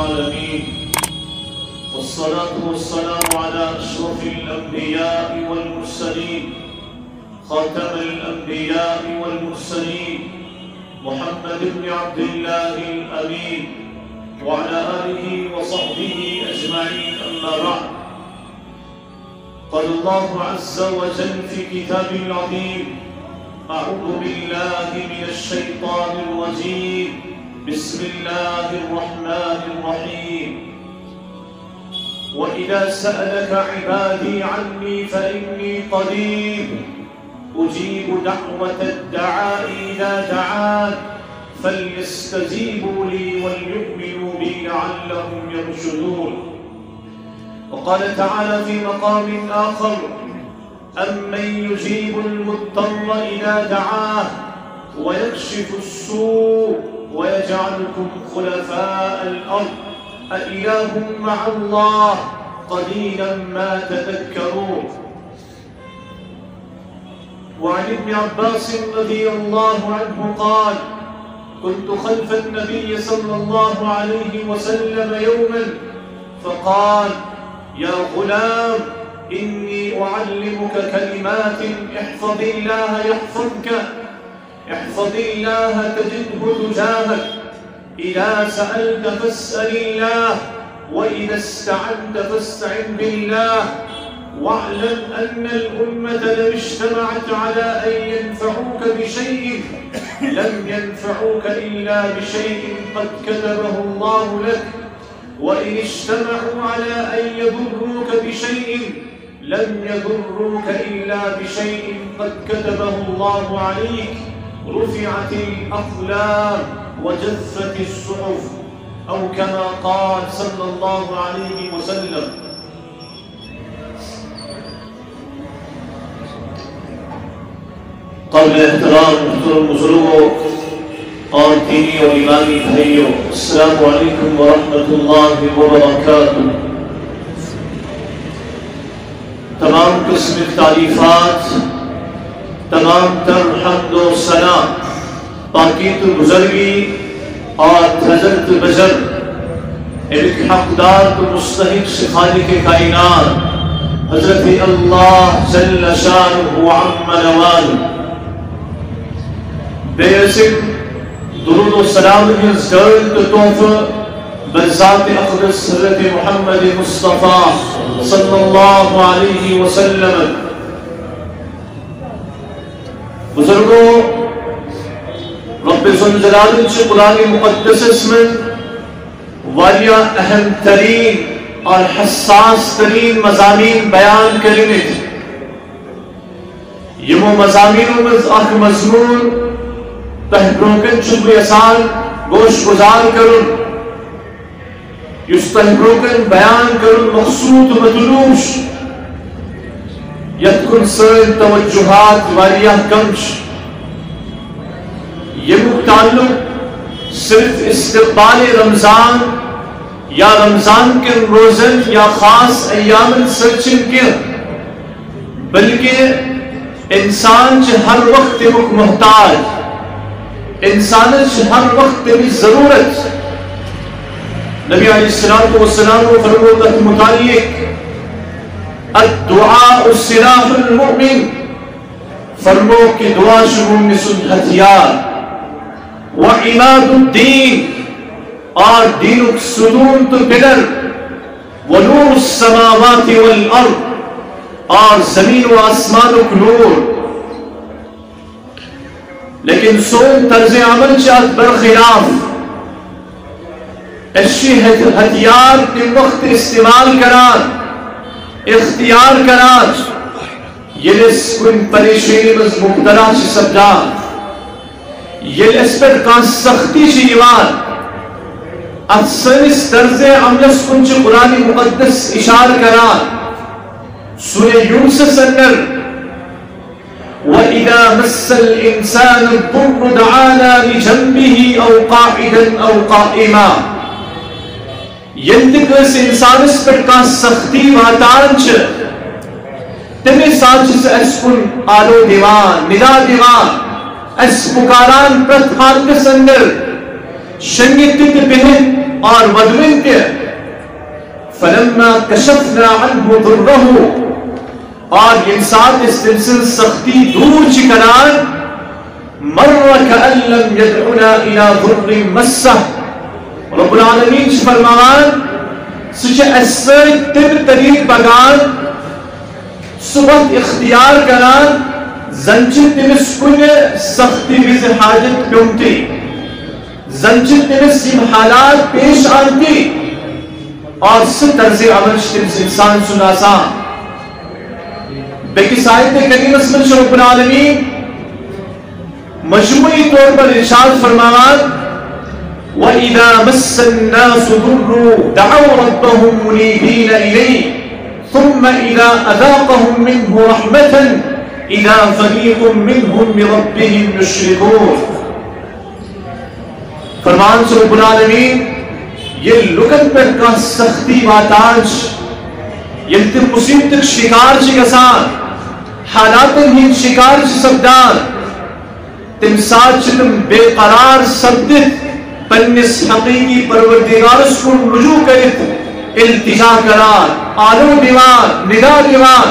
العالمين والصلاة والسلام على أشرف الأنبياء والمرسلين خاتم الأنبياء والمرسلين محمد بن عبد الله الأمين وعلى آله وصحبه أجمعين أما بعد قال الله عز وجل في كتابه العظيم أعوذ بالله من الشيطان الرجيم بسم الله الرحمن الرحيم وإذا سألك عبادي عني فإني قريب أجيب دعوة الداع إذا دعان فليستجيبوا لي وليؤمنوا بي لعلهم يرشدون وقال تعالى في مقام آخر أمن يجيب المضطر إذا دعاه ويكشف السوء ويجعلكم خلفاء الأرض أإله مع الله قليلا ما تذكرون وعن ابن عباس رضي الله عنه قال كنت خلف النبي صلى الله عليه وسلم يوما فقال يا غلام إني أعلمك كلمات احفظ الله يحفظك احفظ الله تجده تجاهك إذا سألت فاسأل الله وإذا استعنت فاستعن بالله واعلم أن الأمة لو اجتمعت على أن ينفعوك بشيء لم ينفعوك إلا بشيء قد كتبه الله لك وإن اجتمعوا على أن يضروك بشيء لم يضروك إلا بشيء قد كتبه الله عليك رفعت الأقلام وجفت الصحف أو كما قال صلى الله عليه وسلم قبل احترام محترم بزرگوں اور دینی اور ایمانی بھائیوں السلام علیکم ورحمۃ اللہ وبرکاتہ۔ تمام قسم تعریفات، تمام تر حمد و ثنا پاکی تو بزرگی اور حضرت بشر ایک حقدار تو مستحق سے خالق کائنات حضرت اللہ جل شانہ وعم نوالہ بے اسم درود و سلام از گرد تحفہ بذات اقدس حضرت محمد مصطفیٰ صلی اللہ علیہ وسلم۔ بزرگوں، رب ذوالجلال سے قرآن مقدس میں واریاہ اہم ترین اور حساس ترین مضامین بیان کرنے تھے۔ یہ وہ مضامینوں میں اخ مضمون تحبروکن چب یسان گوش گزار کرن یس تحبروکن بیان کرن مقصود مدلوش یتکن سن توجہات واریاہ کمش۔ یہ تعلق صرف استقبال رمضان یا رمضان کے روزن یا خاص ایام سرچن کے بلکہ انسان چھ ہر وقت محتاج، انسان ہر وقت بھی ضرورت۔ نبی علیہ السلام کو فرمودت متعلق الدعاء سلاح المؤمن، فرمو کہ دعا مومن سن ہتھیار، وعماد الدین اور دین ستون تو پلر، ونور السماوات والارض اور زمین و آسمان و نور۔ لیکن سون طرز عمل چاہت برخلاف اشی ہتھیار کے وقت استعمال کران اختیار کران یہ لس کن پریشانی مز مبتلا چی سبجان یہ لس پر کان سختی چی ایمان اتسنس طرز عملس کن چی قرآن مقدس اشار کران سورہ یونس اندر وَإِذَا مَسَّ الْإِنسَانُ الضُّرُّ دَعَانَا لِجَنْبِهِ أَوْ قَاعِدًا أَوْ قَائِمًا۔ یندک اس انسان اس پر کا سختی واتان چھ تمہیں ساتھ سے اس کن آلو دیوان ندا دیوان اس پکاران پرت حال کے سندر شنگت بہن اور ودمن کے فلما کشفنا عنہ ضرہ اور انسان اس تمسن سختی دور چکنان مر کأن لم يدعنا الى ضر مسہ رب العالمین چھ فرمان سچ اسے تب طریق بگان صبح اختیار کران زنچت تمس کن سختی وز حاجت پیومتی زنچت تمس یم حالات پیش آنتی اور ست طرز عمل تمس انسان سناسا بیکس آیت کریم اسمن شاہ رب العالمین مجموعی طور پر ارشاد فرماوان وَإِذَا مَسَّ النَّاسُ ضُرٌّ دَعَوْا رَبَّهُمْ مُنِيبِينَ إِلَيْهِ ثُمَّ إِذَا أَذَاقَهُمْ مِنْهُ رَحْمَةً إِذَا فَرِيقٌ مِّنْهُمْ بِرَبِّهِمْ يُشْرِكُونَ فرمان سے رب العالمین یہ لگن پر کا سختی واتانش یہ تم مصیبت شکار چی گسان حالات ہی شکار چی سبدان تم ساتھ چتم بے قرار سبدت پنس حقیقی پروردگار اس کو رجوع کرت التجا کران آلو دیوان نگاہ دیوان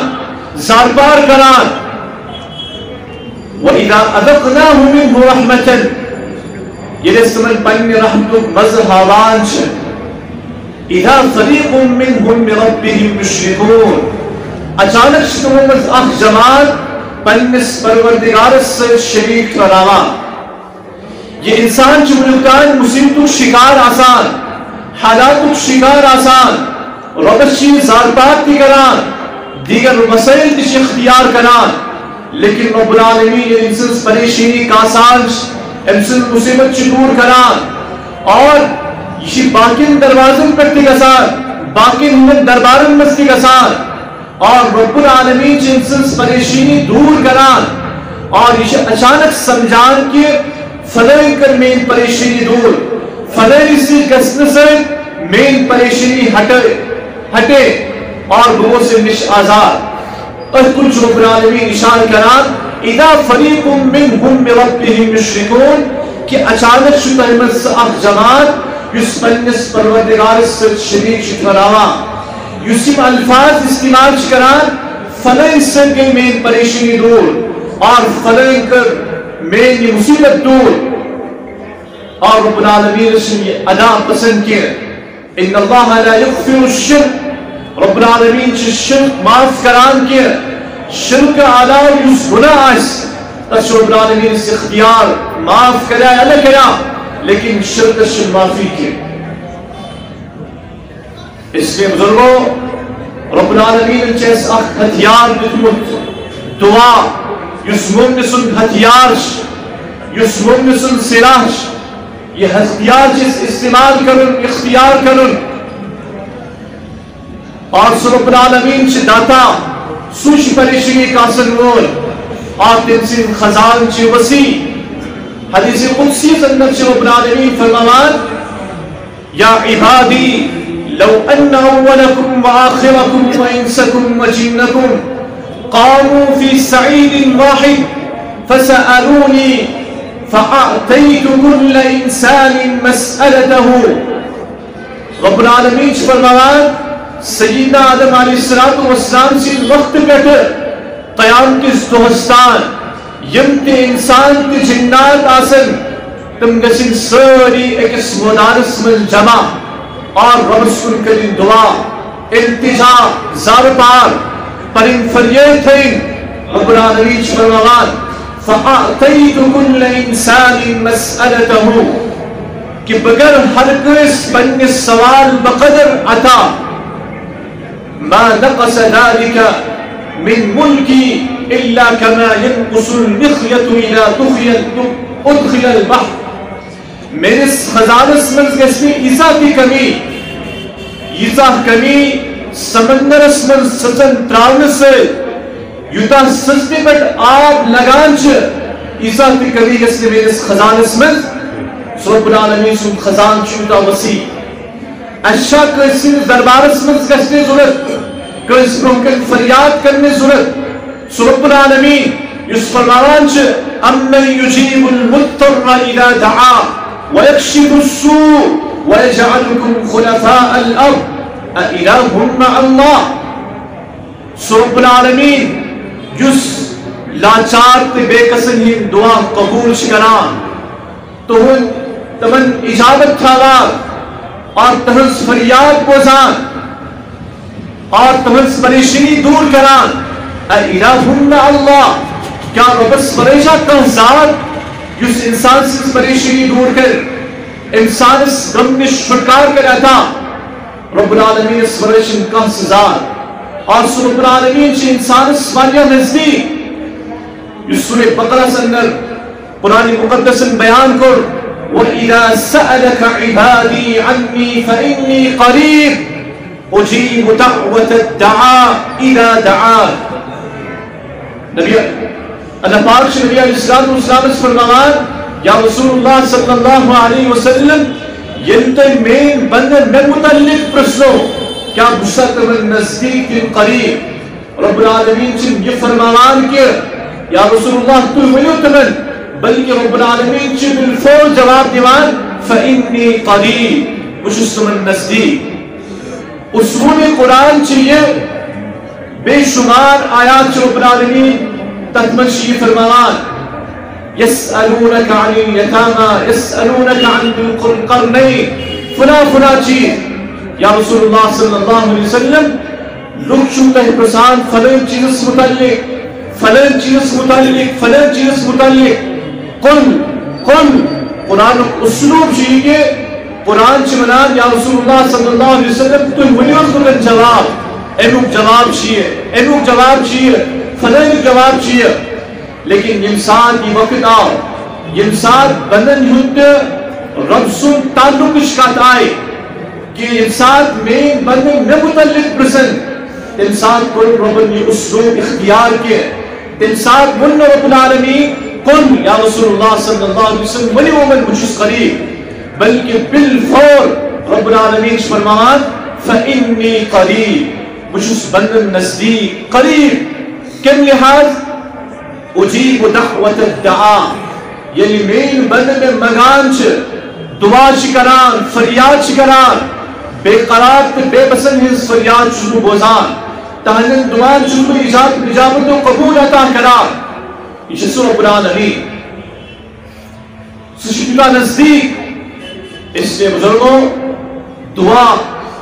زاربار کران وَإِذَا أَذَقْنَاهُ مِنْهُ رَحْمَةً یہ سمن پن رحمت مذہبان چھ اِذَا فَرِيقٌ مِّنْهُمْ بِرَبِّهِمْ يُشْرِكُونَ اچانک شتمت اخ جماعت پنس پروردگار سے شریک کراوا یہ انسان چھ ملکان مصیبتو شکار آسان حالاتو شکار آسان ربشی زاربات کی کران دیگر مسائل تیش اختیار کران لیکن رب العالمین یہ انسان پریشانی کاسانش انسان مصیبت چھ دور کران اور یہ باقین دروازن پر تکسان باقین دربارن مست تکسان اور رب العالمین چھ انسان پریشانی دور کران اور یہ اچانک سمجھان کی فلائیں کر مین پریشانی دور فلائیں اسی گسن سے مین پریشانی ہٹے اور وہ سے نش آزاد اور کچھ رب العالمین اشار کران اذا فریق منہم بربہم یشرکون کہ اچانک شد احمد اخ جماعت یس پنس پروردگار سے شریک شکراوا یسیم الفاظ استعمال کران فلائیں سے گئی مین پریشانی دور اور فلائیں کر مین یہ مصیبت دور اور رب العالمین نے یہ ادا پسند کیا ان اللہ لا یغفر الشرک رب العالمین سے شرک معاف کران کیا شرک اعلیٰ یس گناہ آئیس تس رب العالمین سے اختیار معاف کرا یا نہ کرا لیکن شرک معافی کیا اس لئے بزرگوں رب العالمین چیس اخ ہتھیار دتمت دعا یس مونسن ہتھیارش یس مونسن سلاش یہ ہتھیار جس استعمال کرن اختیار کرن اور رب العالمین چھ داتا سوچ پریشانی کاسن مول اور تنسین خزان چھ وسیع حدیث قدسی زندر چھ رب العالمین فرمان یا عبادی لو ان اولکم وآخرکم وانسکم وجنکم قاموا في سعيد واحد فسألوني فأعطيت كل إنسان مسألته رب العالمین فرمان سیدنا آدم علیہ السلام سے وقت بیٹھے قیام کس دوستان یمت انسان کی جنات آسن تم گسن ساری ایکس مدارس من جمع اور رب سن کریں دعا التجا زاربار پرین فریاد تھین رب العالمین فرمان فَأَعْتَيْتُ كُلَّ إِنسَانٍ مَسْأَلَتَهُ کہ بگر ہر کس بن سوال بقدر عطا ما نقص ذلك من ملکی الا كما ينقص المخيط اذا ادخل البحر میرے خزانس من قسمی اضافی کمی اضاف کمی سمندرس من سزن تراؤن سے یوتا سجدے بٹ آب لگان چھ اضافی کمی قسمی میرے خزانس من رب العالمین سن خزان چوتا وسیع اشیاء کسی دربارس من گشتے ضرورت کسی ممکن فریاد کرنے ضرورت رب العالمین اس فرمان چھ امن یجیب المضطر اذا دعا ویکشف السوء وَيَجْعَلُكُمْ خُلَفَاءَ الْأَرْضِ أَإِلَٰهٌ مَّعَ اللَّهِ. سو رب العالمین یس لاچار تے بے قسم ہی دعا قبول کران تہن تمن اجابت تھاوان اور تہنس فریاد بوزان اور تہنس پریشانی دور کران. اِلَٰهٌ مَّعَ اللَّهِ. کیا ربس پریشا کا ذات یس انسان سے پریشانی دور کر انسان اس غم میں چھٹکار کر عطا رب العالمین اس پریشان کا ذات اور سو رب العالمین چھ انسان اس والیہ نزدیک یس سورہ بقرہ سندر قرآن مقدس بیان کر وَإِذَا سَأَلَكَ عِبَادِي عَنِّي فَإِنِّي قَرِيبٌ أُجِيبُ دَعْوَةَ الدَّعَاءِ إِذَا دَعَانِ. نبی اللہ پاک سے نبی علیہ السلام اس فرمان یا رسول اللہ صلی اللہ علیہ وسلم ینتے میں بندر میں متعلق پرسنو کیا بسط من نزدیک قریب. رب العالمین سے یہ فرمان کہ یا رسول اللہ تو ولیو تمن بلکہ رب العالمین سے بالفور جواب دیوان فإنی قریب وشست من نزدیک. اصول قرآن چاہیے بے شمار آیات رب العالمین تتمشی فرمان یسألونک عن الیتاما یسألونک عن ذی القرنین فلا فلا چیز. یا رسول اللہ صلی اللہ علیہ وسلم لوگ چونکہ پرسان فلن چیز متعلق فلن چیز متعلق فلن چیز متعلق قل قرآن اسلوب چاہیے قرآن چمنان یا رسول اللہ صلی اللہ علیہ وسلم تو ونیوز مکن جواب اینوک جواب چاہیے فلن جواب چاہیے. لیکن انسان کی وقت آؤ انسان بندن ہند رب سن تعلق شکات آئے کہ انسان میں بندن میں متعلق پرسن انسان کو رب نے اسلوب اختیار کیا. انسان من رب العالمین قل یا رسول اللہ صلی اللہ علیہ وسلم ولی ومن مجھس قریب بلکہ بالفور رب العالمین فرمان فإنی قریب مجھس بندن نزدیک قریب. کم لحاظ اجیب دعوت الدعا یعنی مین بندن میں مگان دعا کران فریاد کران بے قرار بے بسن ہز فریاد شروع بوزان تہنن دعان شروع اجابت و قبول عطا کران. یہ سو رب العالمین سشکلہ نزدیک. اس لئے بزرگوں دعا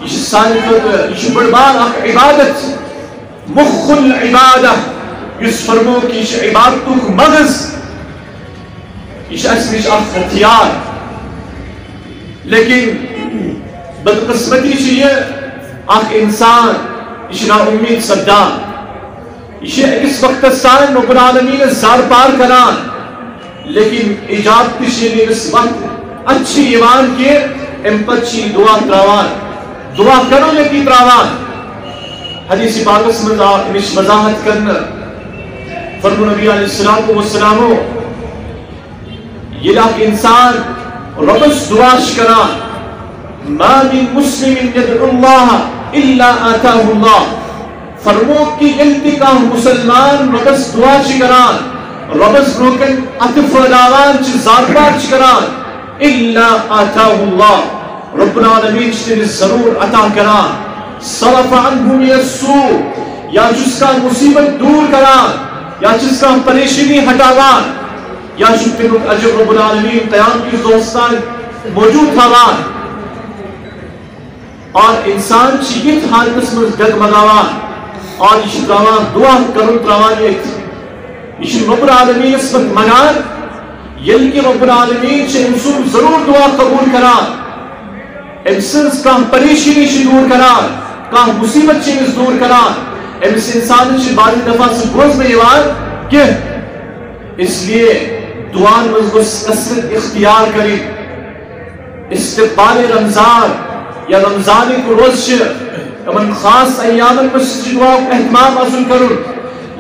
یہ بڑبار عبادت مخ العبادہ اس فرمو کی عبادتو مغز یہ اسمش ہتھیار. لیکن بدقسمتی چاہیے اخ انسان یہ نا امید سپدان یہ اکس وقت سان رب العالمین زار پار کران لیکن اجابت چاہیے اس وقت اچھی ایمان کے امپچی دعا تراوان دعا کرو لیکی تراوان. حدیث پاکس مش وضاحت کرنا فرمو نبی علیہ السلام یہ لاکھ انسان ربس دعا شکران ما من مسلم یدعو اللہ الا آتاہ اللہ. فرمو کی التقاہ مسلمان ربس دعا شکران ربس روکن عطف وداوان چھ زارپار شکران الا آتاہ اللہ رب العالمین چھ ضرور عطا کران. صرف عنہ من السوء یا جس کا مصیبت دور کران یا جس کا پریشانی ہٹاوان یا شکر اجر رب العالمین قیام کی دوستان موجود تھاوان اور انسان چیت حالت میں ڈگمگاوان اور یہ تراوان دعا کرن تراوان یہ رب العالمین اس وقت مگان یل کہ رب العالمین سے انسان ضرور دعا قبول کران انسان کا پریشانی سے دور کران کا مصیبت سے دور کران امس انسان سے باری دفعہ سے گوز میں یوان کہ اس لیے دعان مزگس کثرت اختیار کریں. استقبال رمضان یا رمضان کو روز من خاص ایام المسجد دعا اہتمام حاصل کرن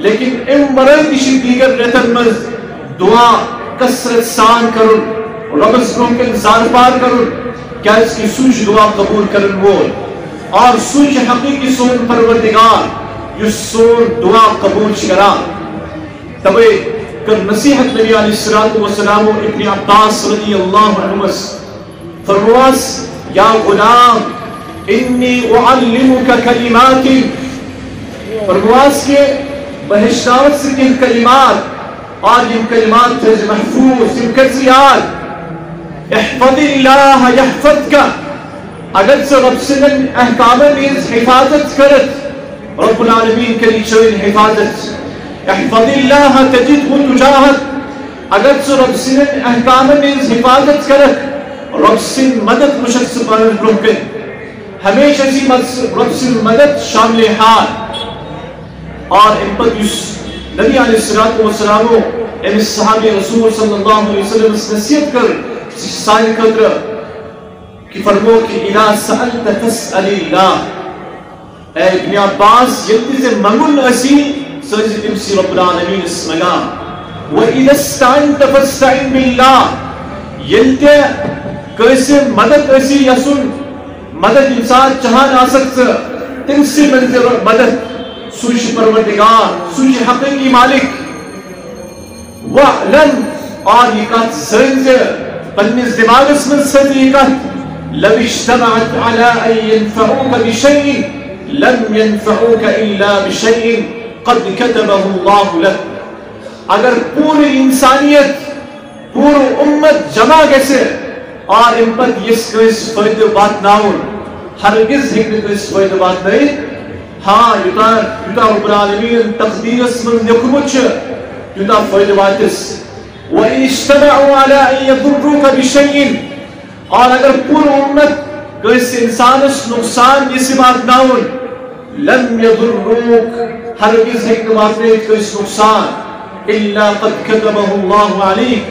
لیکن ام مرد کسی دیگر رتن مز دعا کثرت سان کرن ربس روکن زارپار کرن کیا اس کی سوچ دعا قبول کرن وول اور سوچ حقیقی سون پروردگار یہ سون دعا قبول شکرا. تبے کر نصیحت نبی علیہ السلام ابن عباس رضی اللہ عنہ فرمواس یا غلام انی اعلمک کلمات، فرمواس کے بہشتاوت سے کن کلمات، اور یہ کلمات تھے محفوظ ان کا زیاد، احفظ اللہ یحفظک، اگر سے رب سنن احکام نیز حفاظت کرت، رب العالمین کری چوین حفاظت، احفظ اللہ تجدہ تجاہت، اگر سے رب سنن احکام نیز حفاظت کرت، رب سن مدد مشک سبحانہ رکن، ہمیشہ سی رب سن مدد شامل حال، اور ان پر نبی علیہ السلام ام صحابی رسول صلی اللہ علیہ وسلم نصیحت کر سائن قدر کہ فرمو کہ اذا سألت تسأل اللہ، اے ابن عباس یلتی سے منگل اسی سجد امسی رب العالمین اسمگا، وَإِذَا اسْتَعِنْتَ فَاسْتَعِنْ بِاللَّهِ، یلتی کیسے مدد اسی یسن مدد انسان چاہاں آ سکتا تم سے منظر مدد سوش پروردگار سوش حقیقی مالک، وَعْلَمْ، اور یہ کہت زرنز پنیز دماغ اس میں سر یہ کہت لَوْ اجْتَمَعَتْ عَلَىٰ أَن يَنْفَعُوكَ بِشَيْءٍ لَمْ يَنْفَعُوكَ إِلَّا بِشَيْءٍ قَدْ كَتَبَهُ اللَّهُ لَكَ، اگر پوری انسانیت پور امت جمع کیسے اور ان پر یہ کوئی فائدہ بات نہ ہو، ہرگز ہی کوئی فائدہ بات نہیں، ہاں یوتا رب العالمین تقدیر اسمن نکمچ یوتا فائدہ باتس، وَإِنِ اجْتَمَعُوا عَلَىٰ أَن يَضُرُّوكَ بِشَيْءٍ، اور اگر پور امت کوئی انسان اس نقصان جیسی بات نہ ہو، لَمْ يَضُرُّوكَ، ہرگز ہی کوئی نقصان، إِلَّا قَدْ كَتَبَهُ اللَّهُ عَلَيْكَ،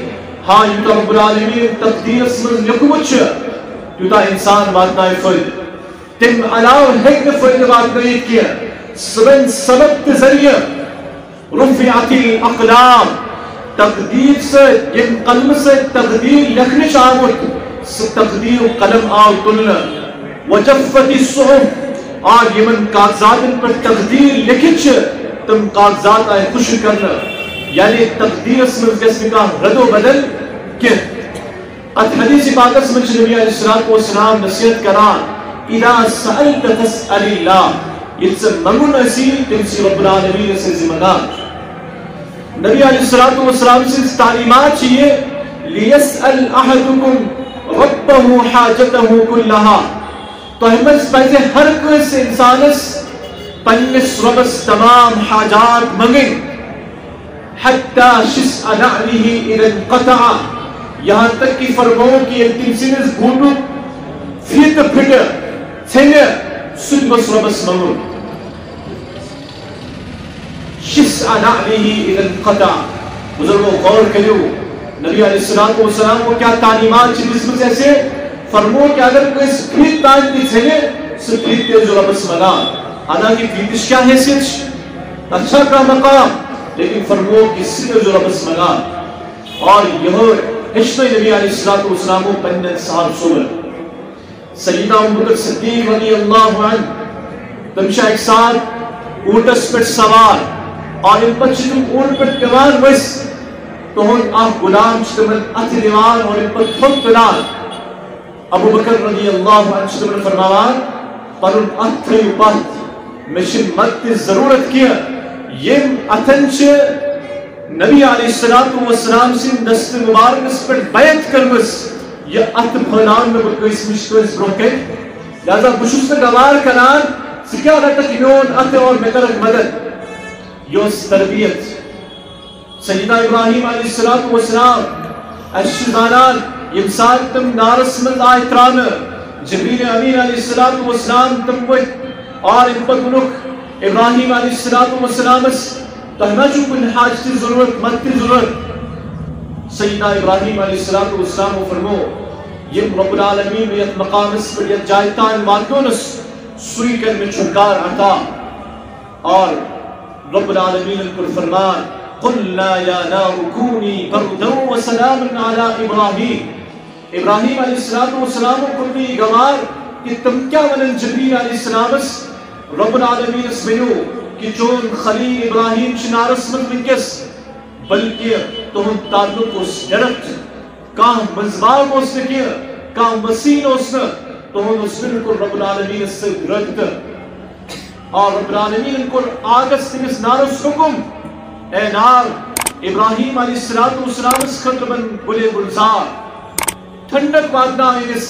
ہاں یوتا رب العالمین تقدیر اسمن نکمچ یوتا انسان بات نہ فائدہ تم علاوہ حکم فائدہ بات نہیں کیا، سبب کے ذریعے رفعت الاقلام، تقدیر سے جن قلم سے تقدیر لکھنے چاہت تقدیر قلم آو تلنا، وجفت الصحف، اور یمن کاغذات پر تقدیر لکھچ تم کاغذات آئے خوش کرنا، یعنی تقدیر اسم جسم کا رد و بدل کے حدیث پاک اسم نبی علیہ السلام نصیحت کران اذا سألت تسأل اللہ، یہ سے منگن اسی تنسی رب العالمین سے زمانات، نبی علیہ السلام سے تعلیمات چاہیے لیسأل احدکم ربہ حاجتہ کلہا، تو ہمیں پہلے ہر کوئی سے انسانس پنس ربس تمام حاجات منگیں، حتی شسع نعلہ اذا انقطع، یہاں تک کی فرماؤں کی التمسینس گھونڈو فیت پھٹ چھنے سن بس ربس منگو، شسع نعلہ اذا انقطع، بزرگوں غور کریو نبی علیہ السلام کو کیا تعلیمات چیز اس میں سے فرمو کہ اگر کوئی سپریت تانتی چھنے سپریت تیز ربس منگا، حالانکہ فیتش کیا حیثیت اچھا کا مقام، لیکن فرمو کسی نے جو ربس مگا، اور یہ عشق نبی علیہ السلام کو پندن صاحب صبر سیدہ ابوبکر صدیق رضی اللہ عنہ تمشا ایک ساتھ اونٹس پر سوار، اور ان پر چھتم اونٹ پر پیوان ویس تو ہن آپ غلام چھتمن ات دیوان اور ان پر تھوک پلان، ابوبکر رضی اللہ عنہ چھتمن فرماوان پر ان ات تھیو پت مشن مت ضرورت کیا، یہ اتنچ نبی علیہ السلام سے دست مبارک اس پر بیعت کرمس، یہ ات پھلان میں بکویس مشکویس بروکے، لہذا بشوس نے گوار کنان سکیا رہتا کہ میون ات اور مکرک مدد، یوس تربیت سیدنا ابراہیم علیہ السلام اشزانان یمسان تم نارس من آئی تران جبریل امین علیہ السلام تم ویت اور ان پر منک ابراہیم علیہ السلام تو ہمیں جو کن حاجتی ضرورت مدتی ضرورت سیدنا ابراہیم علیہ السلام کو فرمو یہ رب العالمین یہ مقام اس پر یہ جائتان واقعونس سوئی کر میں چھکار عطا، اور رب العالمین کو فرمان قلنا یا نار کونی بردا وسلام علی ابراہیم، ابراہیم علیہ السلام کو بھی گوار کہ تم کیا ونن جبریل علیہ السلام رب العالمین اس منو کہ چون خلیل ابراہیم چنارس من بکس بلکہ تہن تعلق اس ڈرت کام مزباب اس نے کیا کام وسیل اس نے تہنس بالکل رب العالمین ست رد اور رب العالمین کور آگس تمس نارس حکم اے نار ابراہیم علیہ السلام خطر بن گلے گلزار ٹھنڈک واتنا امس